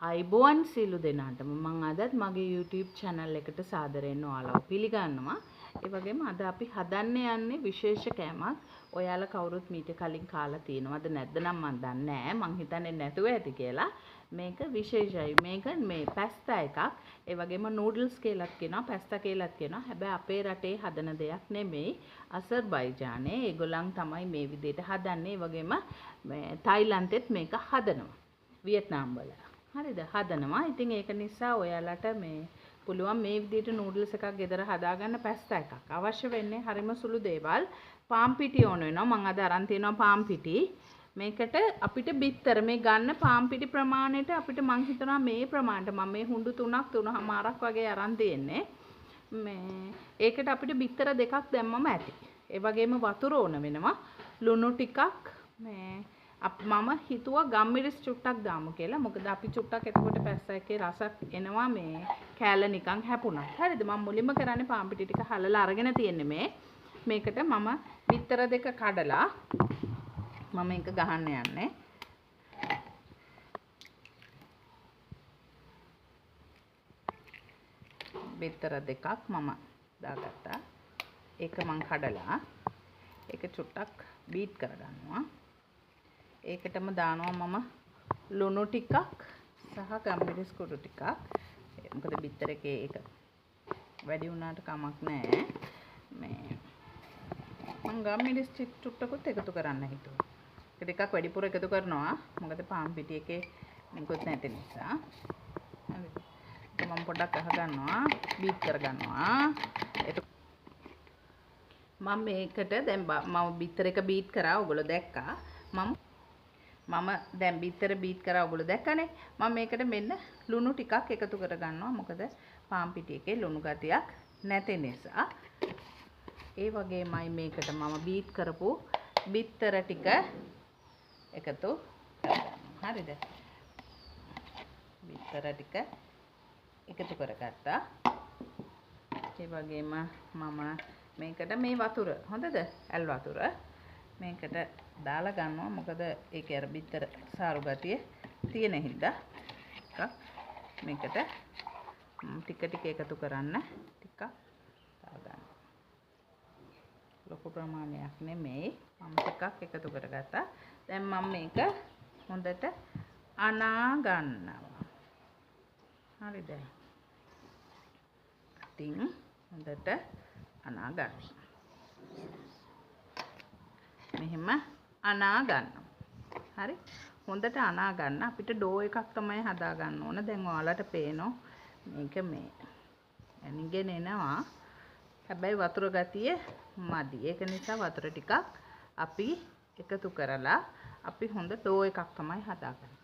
අයිබෝන් සියලු දෙනාටම මම අදත් මගේ YouTube channel එකට සාදරයෙන් ඔයාලව පිළිගන්නවා. ඒ වගේම අද අපි හදන්න යන්නේ විශේෂ කෑමක්. ඔයාලා කවුරුත් මීට කලින් කාලා තියෙනවද නැද්ද නම් මන් දන්නේ නැහැ. මං හිතන්නේ නැතුව ඇති කියලා. මේක විශේෂයි. මේක මේ පැස්තා එකක්. ඒ වගේම නූඩල්ස් කියලාත් කියනවා, පැස්තා කියලාත් කියනවා. හැබැයි අපේ රටේ හදන දෙයක් නෙමෙයි. අසර්බයිජානේ ඒගොල්ලන් තමයි මේ විදිහට හදන්නේ. ඒ වගේම මේ තායිලන්තෙත් මේක හදනවා. වියට්නාම් වල හරිද හදනවා. ඉතින් ඒක නිසා ඔයාලට මේ පුළුවන් මේ විදිහට නූඩල්ස් එකක් ගෙදර හදාගන්න පැස්තා එකක්. අවශ්‍ය වෙන්නේ හරිම සුළු දේවල්. පාන් පිටි ඕන වෙනවා. මම අද අරන් තියෙනවා පාන් පිටි. මේකට අපිට බිත්තර මේ ගන්න පාන් පිටි ප්‍රමාණයට අපිට මං හිතනවා මේ ප්‍රමාණයට මම මේ හුඬු 3ක් වගේ අරන් තියෙන්නේ. මේ ඒකට අපිට බිත්තර 2ක් දැම්මම ඇති. ඒ වගේම වතුර ඕන වෙනවා. ලුණු ටිකක් මේ මම හිතුවා ගම්මිරිස් චුට්ටක් දාමු කියලා. මොකද අපි චුට්ටක් එතකොට පැස්සා එකේ රසක් එනවා මේ කෑල්ල නිකන් හැපුණා. හරිද? මම මුලින්ම කරන්නේ පාන් පිටි ටික හලලා අරගෙන තියෙන්නේ මේකට මම බිත්තර 2 කඩලා මම ඒක ගහන්න යන්නේ. බිත්තර 2ක් මම දාගත්තා. ඒක මම කඩලා ඒක චුට්ටක් බීට් කරගන්නවා. ඒකටම දානවා මම ලුණු ටිකක් සහ ගම්මිරිස් කුඩු ටිකක්. මොකද බිත්තර එකේ ඒක වැඩි වුණාට කමක් නැහැ. මේ මම ගම්මිරිස් චුට්ටකුත් එකතු කරන්න හිතුවා. ඒක ටිකක් වැඩිපුර එකතු කරනවා. මොකද පාන් පිටි එකේ නිකුත් නැති නිසා. හරිද? මම පොඩ්ඩක් අහ ගන්නවා, බීට් කර ගන්නවා. මම මේකට දැන් මම බිත්තර එක බීට් කරා. ඔයගොල්ලෝ දැක්කා. මම දැන් බිත්තර බීට් කරා ඔයගොල්ලෝ දැක්කනේ. මම මේකට මෙන්න ලුණු ටිකක් එකතු කර ගන්නවා. මොකද පාන් පිටි එකේ ලුණු ගතියක් නැති නිසා. ඒ වගේමයි මේකට මම බීට් කරපු බිත්තර ටික එකතු කරගන්නවා. හරිද? බිත්තර ටික එකතු කරගත්තා. ඒ වගේම මම මේකට මේ වතුර හොඳද? ඇල් වතුර මේකට දාලා ගන්නවා. මොකද ඒකේ අර බිත්තර සාරු ගතිය තියෙන හින්දා මේකට ටික ටික එකතු කරන්න ටිකක් දාගන්න. ලොකු ප්‍රමාණයක් නෙමෙයි. මම ටිකක් එකතු කරගත්තා. දැන් මම මේක හොඳට අනා ගන්නවා. හරිද? ඉතින් හොඳට අනා ගන්නවා. මෙහෙම අනා ගන්නවා. හරි? හොඳට අනා ගන්න. අපිට ඩෝ එකක් තමයි හදා ගන්න ඕන. දැන් ඔයාලට පේනවා මේක මේ ඇනිගෙන එනවා. හැබැයි වතුර ගතිය මදි. ඒක නිසා වතුර ටිකක් අපි එකතු කරලා අපි හොඳ ඩෝ එකක් තමයි හදාගන්නේ.